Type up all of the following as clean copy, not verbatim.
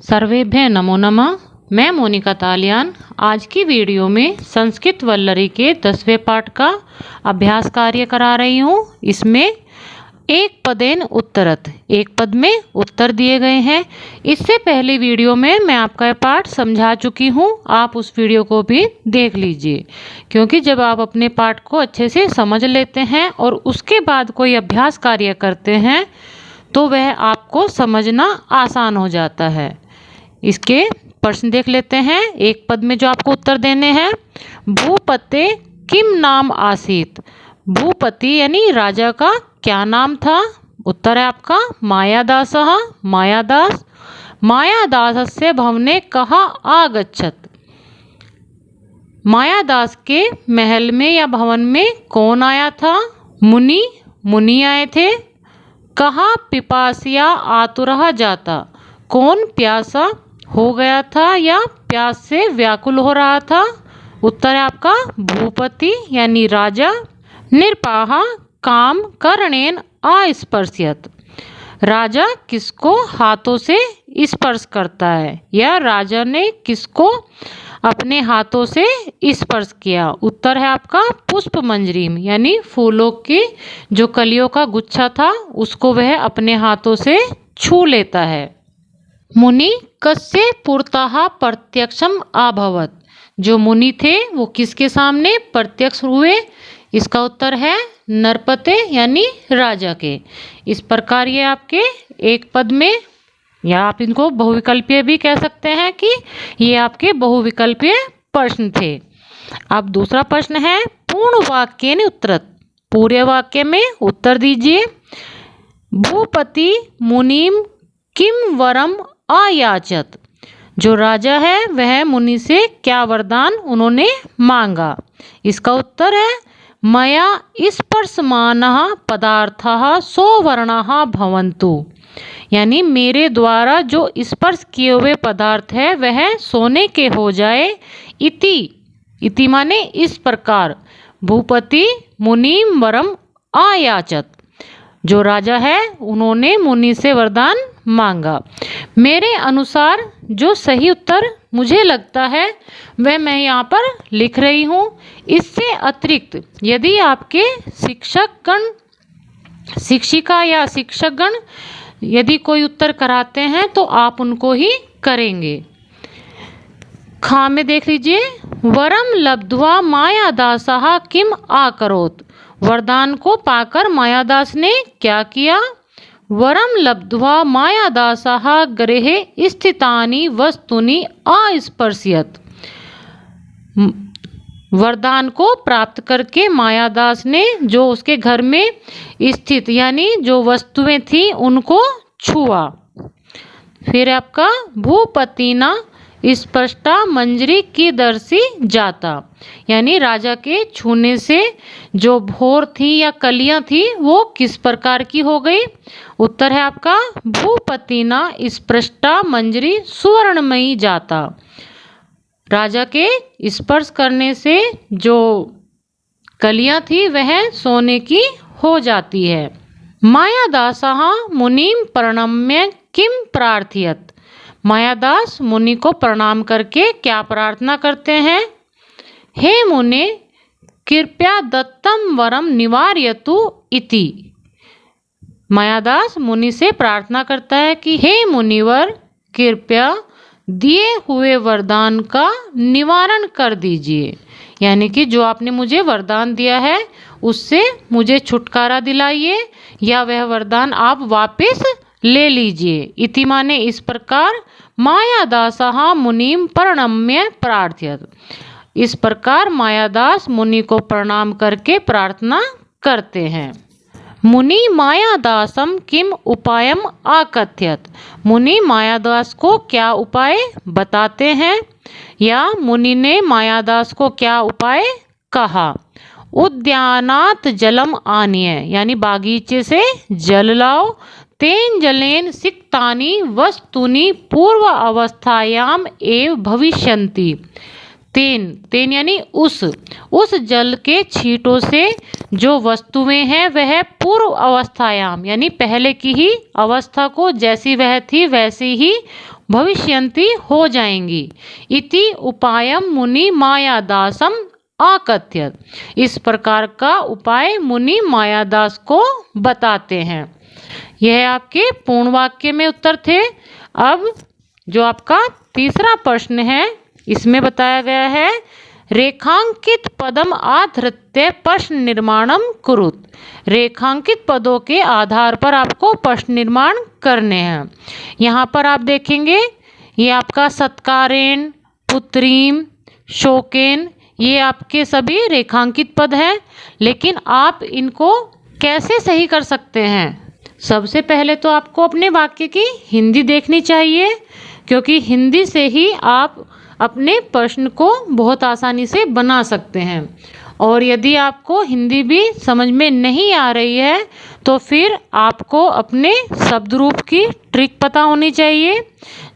सर्वेभ्य नमो नमः। मैं मोनिका तालियान आज की वीडियो में संस्कृत वल्लरी के 10वें पाठ का अभ्यास कार्य करा रही हूँ। इसमें एक पदेन उत्तरत, एक पद में उत्तर दिए गए हैं। इससे पहले वीडियो में मैं आपका पाठ समझा चुकी हूँ, आप उस वीडियो को भी देख लीजिए, क्योंकि जब आप अपने पाठ को अच्छे से समझ लेते हैं और उसके बाद कोई अभ्यास कार्य करते हैं तो वह आपको समझना आसान हो जाता है। इसके प्रश्न देख लेते हैं। एक पद में जो आपको उत्तर देने हैं, भूपते किम नाम आसीत। भूपति यानी राजा का क्या नाम था? उत्तर है आपका मायादासः। मायादास। मायादासस्य भवने कहा आगच्छत। मायादास के महल में या भवन में कौन आया था? मुनि। मुनि आए थे। कहा पिपासिया आतुरः जाता। कौन प्यासा हो गया था या प्यास से व्याकुल हो रहा था? उत्तर है आपका भूपति यानी राजा। निरपाहा काम करणेन अस्पर्शयत। राजा किसको हाथों से स्पर्श करता है या राजा ने किसको अपने हाथों से स्पर्श किया? उत्तर है आपका पुष्प मंजरीम यानी फूलों की जो कलियों का गुच्छा था उसको वह अपने हाथों से छू लेता है। मुनि कस्य पुरतः प्रत्यक्षम अभवत। जो मुनि थे वो किसके सामने प्रत्यक्ष हुए? इसका उत्तर है नरपते यानी राजा के। इस प्रकार ये आपके एक पद में, या आप इनको बहुविकल्पीय भी कह सकते हैं कि ये आपके बहुविकल्पीय प्रश्न थे। अब दूसरा प्रश्न है पूर्ण वाक्य ने उत्तरत। पूरे वाक्य में उत्तर दीजिए। भूपति मुनिम किम वरम अयाचत। जो राजा है वह मुनि से क्या वरदान उन्होंने मांगा? इसका उत्तर है मया स्पर्शमानः पदार्थः सोवर्णः भवन्तु। यानी मेरे द्वारा जो स्पर्श किए हुए पदार्थ है वह सोने के हो जाए। इति। इति माने इस प्रकार। भूपति मुनिम वरम अयाचत। जो राजा है उन्होंने मुनि से वरदान मांगा। मेरे अनुसार जो सही उत्तर मुझे लगता है वह मैं यहाँ पर लिख रही हूँ। इससे अतिरिक्त यदि आपके शिक्षकगण, शिक्षिका या शिक्षकगण यदि कोई उत्तर कराते हैं तो आप उनको ही करेंगे। खा में देख लीजिए। वरम लब्ध्वा मायादासः किम आकरोत। वरदान को पाकर मायादास ने क्या किया? वरम लब्ध्वा मायादासः गृहे स्थितानि वस्तूनि अस्पर्शयत। वरदान को प्राप्त करके मायादास ने जो उसके घर में स्थित यानी जो वस्तुएं थी उनको छुआ। फिर आपका भूपतिना स्पष्टा मंजरी की दर्शी जाता। यानी राजा के छूने से जो भोर थी या कलियां थी वो किस प्रकार की हो गई? उत्तर है आपका भूपतिना स्पष्टा मंजरी सुवर्णमयी जाता। राजा के स्पर्श करने से जो कलियां थी वह सोने की हो जाती है। मायादासः मुनिम प्रणम्य किम प्रार्थयत। मायादास मुनि को प्रणाम करके क्या प्रार्थना करते हैं? हे मुने कृपया दत्तम वरम निवारयतु इति। मायादास मुनि से प्रार्थना करता है कि हे मुनिवर कृपया दिए हुए वरदान का निवारण कर दीजिए। यानी कि जो आपने मुझे वरदान दिया है उससे मुझे छुटकारा दिलाइए या वह वरदान आप वापस ले लीजिए। इति माने इस प्रकार। मायादासः मुनिम प्रणम्य प्रार्थयत। इस प्रकार मायादास मुनि को प्रणाम करके प्रार्थना करते हैं। मुनि मायादासम किम उपायम आकथयत। मुनि मायादास को क्या उपाय बताते हैं या मुनि ने मायादास को क्या उपाय कहा? उद्यानात जलम आनिय। यानी बागीचे से जल लाओ। तेन जलेन सिक्तानि वस्तुनि पूर्व अवस्थायाम एव भविष्यन्ति। तेन। तेन यानी उस जल के छींटों से जो वस्तुएं हैं वह पूर्व अवस्थायाम यानी पहले की ही अवस्था को जैसी वह थी वैसी ही भविष्यन्ति हो जाएंगी। इति उपायम मुनि मायादासम आकथ्यत। इस प्रकार का उपाय मुनि मायादास को बताते हैं। यह आपके पूर्ण वाक्य में उत्तर थे। अब जो आपका तीसरा प्रश्न है इसमें बताया गया है रेखांकित पदम आधृत्य प्रश्न निर्माणम कुरुत। रेखांकित पदों के आधार पर आपको प्रश्न निर्माण करने हैं। यहाँ पर आप देखेंगे ये आपका सत्कारेण, पुत्रीम, शोकेन, ये आपके सभी रेखांकित पद हैं। लेकिन आप इनको कैसे सही कर सकते हैं? सबसे पहले तो आपको अपने वाक्य की हिंदी देखनी चाहिए, क्योंकि हिंदी से ही आप अपने प्रश्न को बहुत आसानी से बना सकते हैं। और यदि आपको हिंदी भी समझ में नहीं आ रही है तो फिर आपको अपने शब्द रूप की ट्रिक पता होनी चाहिए,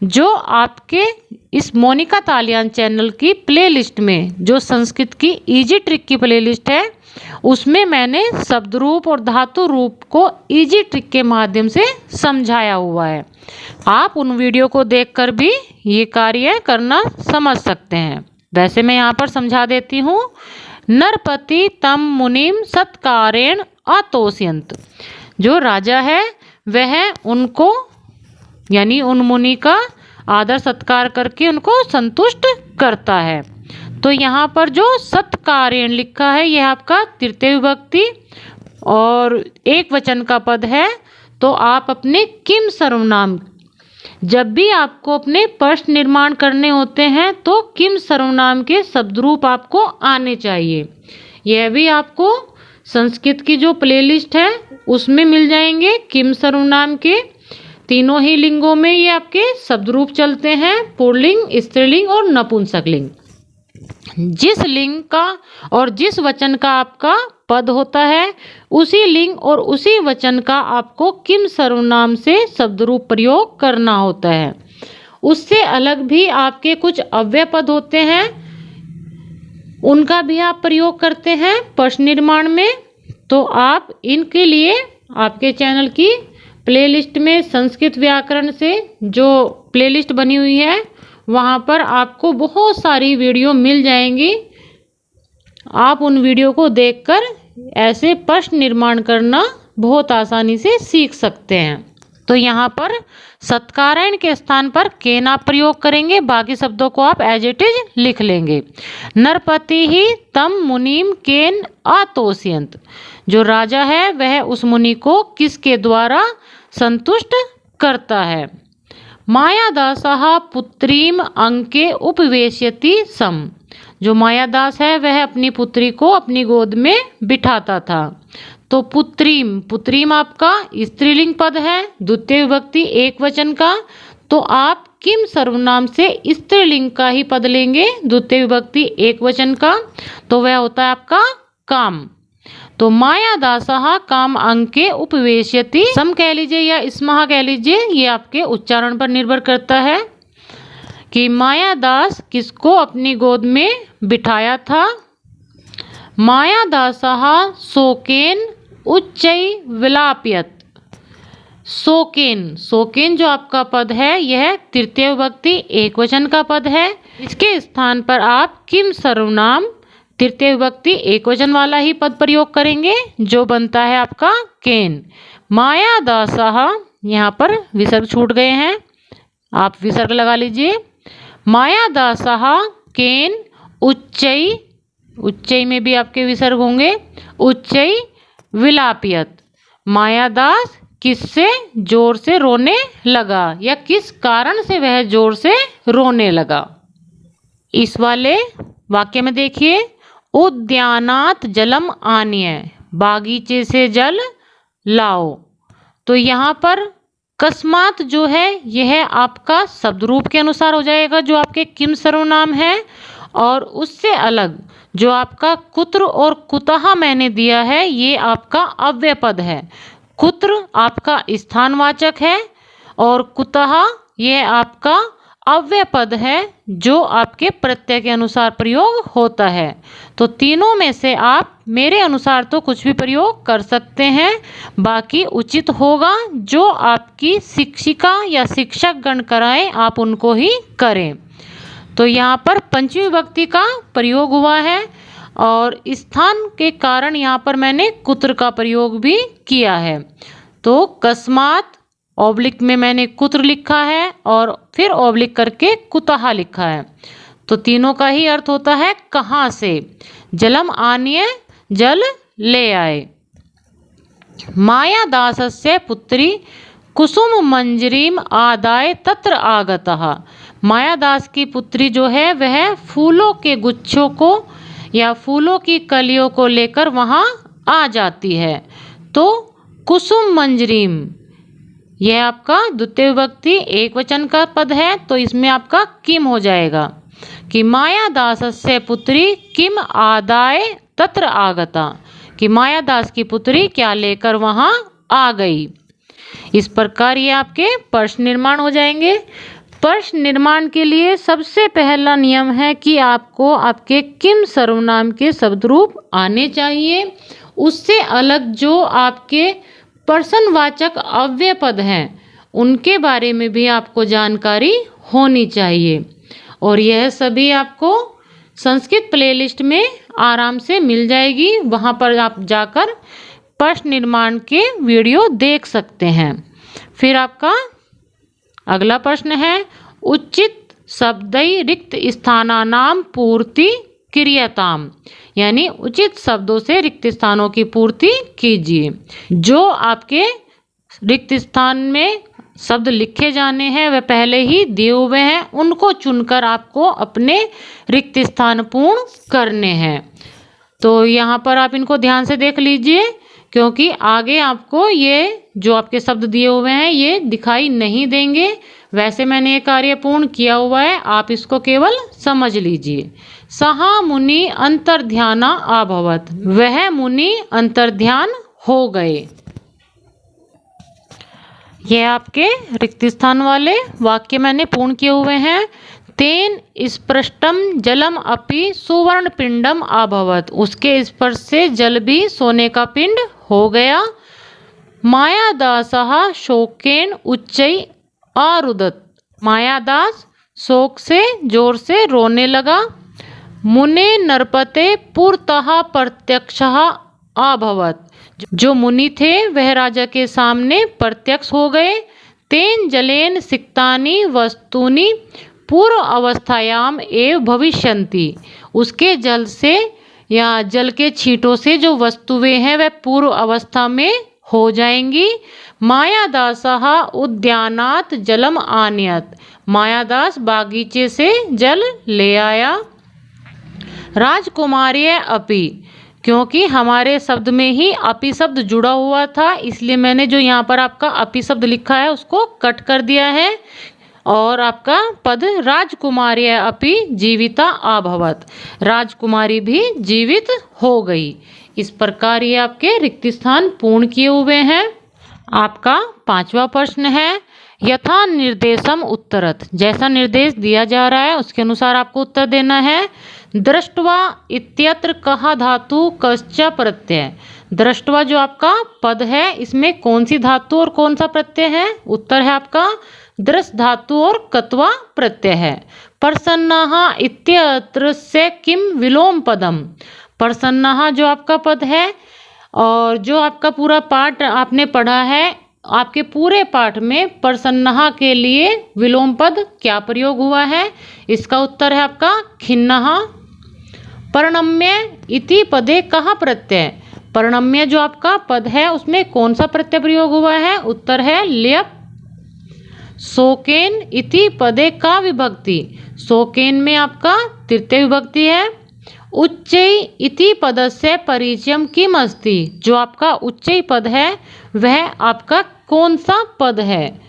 जो आपके इस मोनिका तालियान चैनल की प्लेलिस्ट में, जो संस्कृत की इजी ट्रिक की प्लेलिस्ट है, उसमें मैंने शब्द रूप और धातु रूप को इजी ट्रिक के माध्यम से समझाया हुआ है। आप उन वीडियो को देखकर भी ये कार्य करना समझ सकते हैं। वैसे मैं यहाँ पर समझा देती हूँ। नरपति तम मुनिम सत्कारेण अतोष्यन्त। जो राजा है वह उनको यानी उन मुनि का आदर सत्कार करके उनको संतुष्ट करता है। तो यहाँ पर जो सत्कारेण लिखा है यह आपका तृतीय विभक्ति और एक वचन का पद है। तो आप अपने किम सर्वनाम, जब भी आपको अपने प्रश्न निर्माण करने होते हैं तो किम सर्वनाम के शब्द रूप आपको आने चाहिए। यह भी आपको संस्कृत की जो प्लेलिस्ट है उसमें मिल जाएंगे। किम सर्वनाम के तीनों ही लिंगों में ये आपके शब्द रूप चलते हैं, पुल्लिंग, स्त्रीलिंग और नपुंसकलिंग। जिस लिंग का और जिस वचन का आपका पद होता है उसी लिंग और उसी वचन का आपको किम सर्वनाम से शब्द रूप प्रयोग करना होता है। उससे अलग भी आपके कुछ अव्यय पद होते हैं, उनका भी आप प्रयोग करते हैं प्रश्न निर्माण में। तो आप इनके लिए आपके चैनल की प्लेलिस्ट में संस्कृत व्याकरण से जो प्लेलिस्ट बनी हुई है वहाँ पर आपको बहुत सारी वीडियो मिल जाएंगी। आप उन वीडियो को देखकर ऐसे प्रश्न निर्माण करना बहुत आसानी से सीख सकते हैं। तो यहाँ पर सत्कारेण के स्थान पर केन आप प्रयोग करेंगे, बाकी शब्दों को आप एज इट इज लिख लेंगे। नरपति ही तम मुनिम केन अतोष्यन्त। जो राजा है वह उस मुनि को किसके द्वारा संतुष्ट करता है। मायादासः पुत्रीम अंके उपवेश्यति सम। जो मायादास है वह अपनी पुत्री को अपनी गोद में बिठाता था। तो पुत्रीम, पुत्रीम आपका स्त्रीलिंग पद है, द्वितीय विभक्ति एक वचन का। तो आप किम सर्वनाम से स्त्रीलिंग का ही पद लेंगे, द्वितीय विभक्ति एक वचन का। तो वह होता है आपका काम। तो मायादासः काम अंके उपवेश्यति सम कह लीजिए या स्मः कह लीजिए, ये आपके उच्चारण पर निर्भर करता है कि मायादास किसको अपनी गोद में बिठाया था। मायादासः शोकेन उच्चै विलापयत। शोकेन, शोकेन जो आपका पद है यह तृतीय विभक्ति एक वचन का पद है। इसके स्थान पर आप किम सर्वनाम तृतीय विभक्ति एक वचन वाला ही पद प्रयोग करेंगे, जो बनता है आपका केन। मायादासः, यहाँ पर विसर्ग छूट गए हैं, आप विसर्ग लगा लीजिए। मायादासः केन उच्चै, उच्चै में भी आपके विसर्ग होंगे, उच्चै विलापयत। मायादास किससे जोर से रोने लगा या किस कारण से वह जोर से रोने लगा। इस वाले वाक्य में देखिए, उद्यानात जलम आनीय, बागीचे से जल लाओ। तो यहाँ पर कस्मात जो है यह आपका शब्द रूप के अनुसार हो जाएगा जो आपके किम सर्वनाम है। और उससे अलग जो आपका कुत्र और कुतः मैंने दिया है ये आपका अव्यय पद है। कुत्र आपका स्थानवाचक है और कुतः ये आपका अव्यय पद है जो आपके प्रत्यय के अनुसार प्रयोग होता है। तो तीनों में से आप मेरे अनुसार तो कुछ भी प्रयोग कर सकते हैं, बाकी उचित होगा जो आपकी शिक्षिका या शिक्षक गण कराएं आप उनको ही करें। तो यहाँ पर पंचमी विभक्ति का प्रयोग हुआ है और स्थान के कारण यहाँ पर मैंने कुत्र का प्रयोग भी किया है। तो कस्मात ऑब्लिक में मैंने कुत्र लिखा है और फिर ऑब्लिक करके कुतः लिखा है। तो तीनों का ही अर्थ होता है कहाँ से। जलम आनीय जल ले आए। माया दासस्य पुत्री कुसुम मंजरीम आदाय तत्र आगतः। मायादास की पुत्री जो है वह फूलों के गुच्छों को या फूलों की कलियों को लेकर वहाँ आ जाती है। तो कुसुम मंजरीम यह आपका द्वितीय विभक्ति एक वचन का पद है, तो इसमें आपका किम हो जाएगा कि मायादासस्य पुत्री किम आदाय तत्र आगता, कि मायादास की पुत्री क्या लेकर वहाँ आ गई। इस प्रकार ये आपके प्रश्न निर्माण हो जाएंगे। प्रश्न निर्माण के लिए सबसे पहला नियम है कि आपको आपके किम सर्वनाम के शब्द रूप आने चाहिए। उससे अलग जो आपके प्रश्नवाचक अव्यय पद हैं उनके बारे में भी आपको जानकारी होनी चाहिए। और यह सभी आपको संस्कृत प्लेलिस्ट में आराम से मिल जाएगी, वहाँ पर आप जाकर प्रश्न निर्माण के वीडियो देख सकते हैं। फिर आपका अगला प्रश्न है उचित शब्दई रिक्त स्थानानाम पूर्ति क्रियताम, यानी उचित शब्दों से रिक्त स्थानों की पूर्ति कीजिए। जो आपके रिक्त स्थान में शब्द लिखे जाने हैं वह पहले ही दिए हुए हैं, उनको चुनकर आपको अपने रिक्त स्थान पूर्ण करने हैं। तो यहाँ पर आप इनको ध्यान से देख लीजिए, क्योंकि आगे आपको ये जो आपके शब्द दिए हुए हैं ये दिखाई नहीं देंगे। वैसे मैंने ये कार्य पूर्ण किया हुआ है, आप इसको केवल समझ लीजिए। सहा मुनि अंतर्ध्याना अभवत, वह मुनि अंतर्ध्यान हो गए। ये आपके रिक्त स्थान वाले वाक्य मैंने पूर्ण किए हुए हैं। तेन स्पृष्टम जलम अपि सुवर्ण पिंडम अभवत, उसके स्पर्श से जल भी सोने का पिंड हो गया। मायादासः शोकेन उच्चै आरुदत, मायादास शोक से जोर से रोने लगा। मुने नरपते पुरतः प्रत्यक्षः अभवत, जो मुनि थे वह राजा के सामने प्रत्यक्ष हो गए। तेन जलेन सिक्तानि वस्तूनि पूर्व अवस्थायाम एव भविष्यन्ति, उसके जल से या जल के छींटों से जो वस्तुएं हैं वह पूर्व अवस्था में हो जाएंगी। मायादासः उद्यानात् जलम आनयत, मायादास बागीचे से जल ले आया। राजकुमार्य अपि, क्योंकि हमारे शब्द में ही अपि शब्द जुड़ा हुआ था, इसलिए मैंने जो यहाँ पर आपका अपि शब्द लिखा है उसको कट कर दिया है और आपका पद राजकुमार्य अपि जीविता अभवत, राजकुमारी भी जीवित हो गई। इस प्रकार ये आपके रिक्त स्थान पूर्ण किए हुए हैं। आपका पांचवा प्रश्न है यथा निर्देशम उत्तरत, जैसा निर्देश दिया जा रहा है उसके अनुसार आपको उत्तर देना है। दृष्टवा इत्यत्र कहा धातु कश्च प्रत्यय, दृष्टवा जो आपका पद है इसमें कौन सी धातु और कौन सा प्रत्यय है। उत्तर है आपका दृष्ट धातु और कत्वा प्रत्यय है। प्रसन्नः इत्यत्र से किम विलोम पदम, प्रसन्नः जो आपका पद है और जो आपका पूरा पाठ आपने पढ़ा है, आपके पूरे पाठ में प्रसन्नः के लिए विलोम पद क्या प्रयोग हुआ है। इसका उत्तर है आपका खिन्नः। परिणम्य इति पदे कहा प्रत्यय, परिणम्य जो आपका पद है उसमें कौन सा प्रत्यय प्रयोग हुआ है। उत्तर है ल्यप। शोकेन इति पदे का विभक्ति, शोकेन में आपका तृतीय विभक्ति है। उच्चै इति पदस्य परिचयम किम अस्ति, जो आपका उच्चै पद है वह आपका कौन सा पद है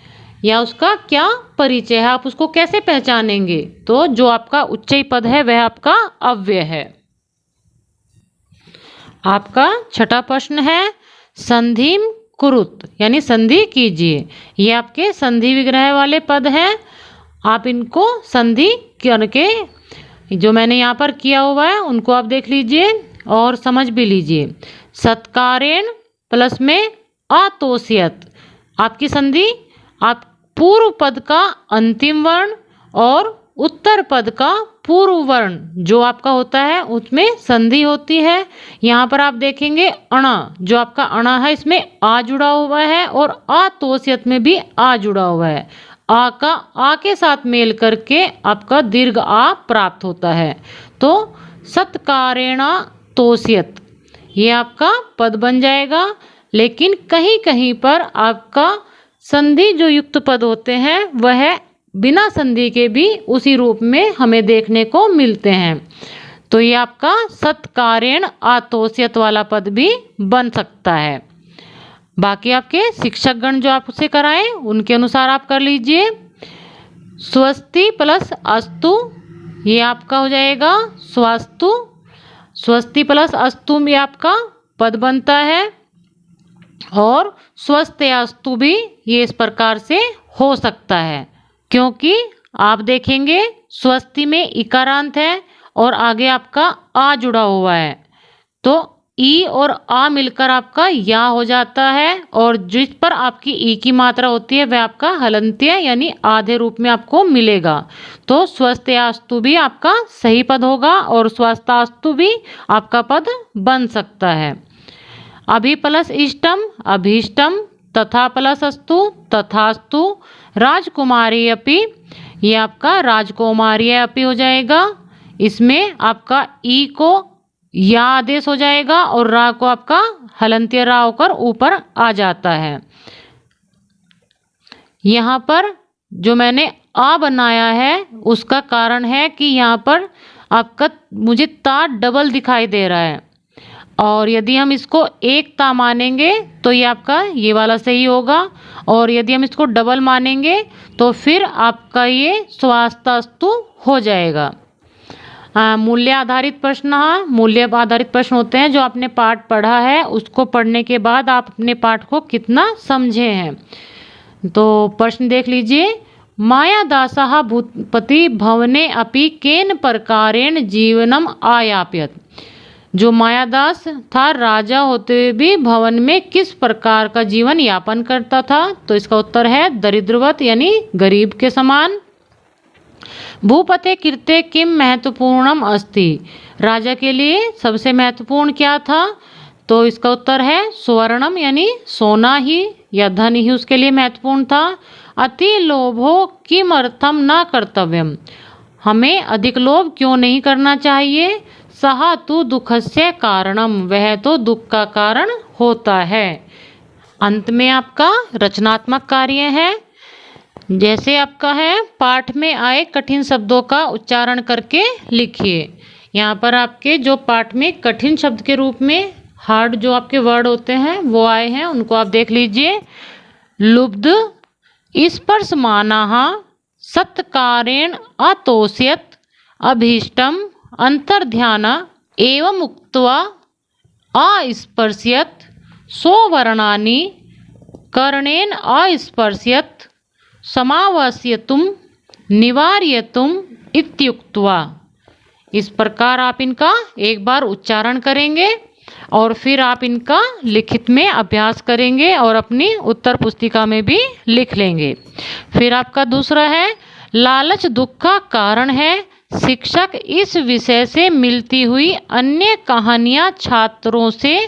या उसका क्या परिचय है, आप उसको कैसे पहचानेंगे। तो जो आपका उच्चै पद है वह आपका अव्यय है। आपका छठा प्रश्न है संधिम कुरुत, यानी संधि कीजिए। ये आपके संधि विग्रह वाले पद हैं आप इनको संधि करके जो मैंने यहाँ पर किया हुआ है उनको आप देख लीजिए और समझ भी लीजिए। सत्कारेण प्लस में अतोष्यत, आपकी संधि आप पूर्व पद का अंतिम वर्ण और उत्तर पद का पूर्व वर्ण जो आपका होता है उसमें संधि होती है। यहाँ पर आप देखेंगे अणा, जो आपका अणा है इसमें आ जुड़ा हुआ है और अतोष्यत में भी आ जुड़ा हुआ है। आ का आ के साथ मेल करके आपका दीर्घ आ प्राप्त होता है। तो सत्कारेणा तोष्यत ये आपका पद बन जाएगा। लेकिन कहीं कहीं पर आपका संधि जो युक्त पद होते हैं वह बिना संधि के भी उसी रूप में हमें देखने को मिलते हैं। तो ये आपका सत्कारेण अतोष्यत वाला पद भी बन सकता है। बाकी आपके शिक्षकगण जो आपसे कराएं उनके अनुसार आप कर लीजिए। स्वस्ति प्लस अस्तु ये आपका हो जाएगा स्वस्तु। स्वस्ति प्लस अस्तु में आपका पद बनता है और स्वस्थ अस्तु भी ये इस प्रकार से हो सकता है, क्योंकि आप देखेंगे स्वस्ति में इकारांत है और आगे आपका आ जुड़ा हुआ है, तो ई और आ मिलकर आपका या हो जाता है और जिस पर आपकी ई की मात्रा होती है वह आपका हलंत्य यानी आधे रूप में आपको मिलेगा। तो स्वस्थयास्तु भी आपका सही पद होगा और स्वास्थ्यास्तु भी आपका पद बन सकता है। अभि प्लस इष्टम अभीष्टम, तथा प्लस अस्तु तथास्तु, राजकुमारी अपि ये आपका राजकुमारी अपि हो जाएगा। इसमें आपका ई को या आदेश हो जाएगा और रा को आपका हलंत्य रा होकर ऊपर आ जाता है। यहाँ पर जो मैंने आ बनाया है उसका कारण है कि यहाँ पर आपका मुझे ता डबल दिखाई दे रहा है और यदि हम इसको एक ता मानेंगे तो ये आपका ये वाला सही होगा और यदि हम इसको डबल मानेंगे तो फिर आपका ये स्वास्थ्यास्तु हो जाएगा। मूल्य आधारित प्रश्न, हाँ मूल्य आधारित प्रश्न होते हैं जो आपने पाठ पढ़ा है उसको पढ़ने के बाद आप अपने पाठ को कितना समझे हैं। तो प्रश्न देख लीजिए। मायादासः भूपति भवने अपि केन प्रकारेण जीवनम आयाप्यत, जो मायादास था राजा होते हुए भी भवन में किस प्रकार का जीवन यापन करता था, तो इसका उत्तर है दरिद्रवत यानी गरीब के समान। भूपते कृते किम महत्वपूर्णम अस्ति, राजा के लिए सबसे महत्वपूर्ण क्या था, तो इसका उत्तर है स्वर्णम यानी सोना ही या धन ही उसके लिए महत्वपूर्ण था। अति लोभो किमर्थम न कर्तव्यम, हमें अधिक लोभ क्यों नहीं करना चाहिए। सहा तु दुखस्य कारणम, वह तो दुख का कारण होता है। अंत में आपका रचनात्मक कार्य है। जैसे आपका है पाठ में आए कठिन शब्दों का उच्चारण करके लिखिए। यहाँ पर आपके जो पाठ में कठिन शब्द के रूप में हार्ड जो आपके वर्ड होते हैं वो आए हैं उनको आप देख लीजिए। लुब्ध स्पर्शमानः सत्कारेण अतोष्यत अभीष्टम अंतर्ध्यान एवं उक्त्वा अस्पर्श्यत सोवर्णानि कर्णेन अस्पर्श्यत समावस्यतुम निवार्यतुम इत्युक्त्वा। इस प्रकार आप इनका एक बार उच्चारण करेंगे और फिर आप इनका लिखित में अभ्यास करेंगे और अपनी उत्तर पुस्तिका में भी लिख लेंगे। फिर आपका दूसरा है लालच दुख का कारण है, शिक्षक इस विषय से मिलती हुई अन्य कहानियाँ छात्रों से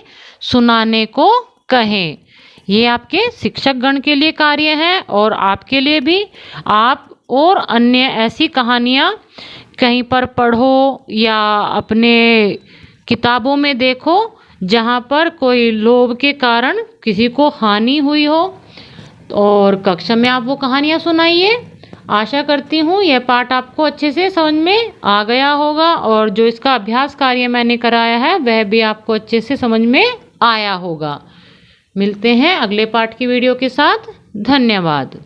सुनाने को कहें। ये आपके शिक्षक गण के लिए कार्य है और आपके लिए भी। आप और अन्य ऐसी कहानियाँ कहीं पर पढ़ो या अपने किताबों में देखो जहाँ पर कोई लोभ के कारण किसी को हानि हुई हो और कक्षा में आप वो कहानियाँ सुनाइए। आशा करती हूँ यह पाठ आपको अच्छे से समझ में आ गया होगा और जो इसका अभ्यास कार्य मैंने कराया है वह भी आपको अच्छे से समझ में आया होगा। मिलते हैं अगले पाठ की वीडियो के साथ। धन्यवाद।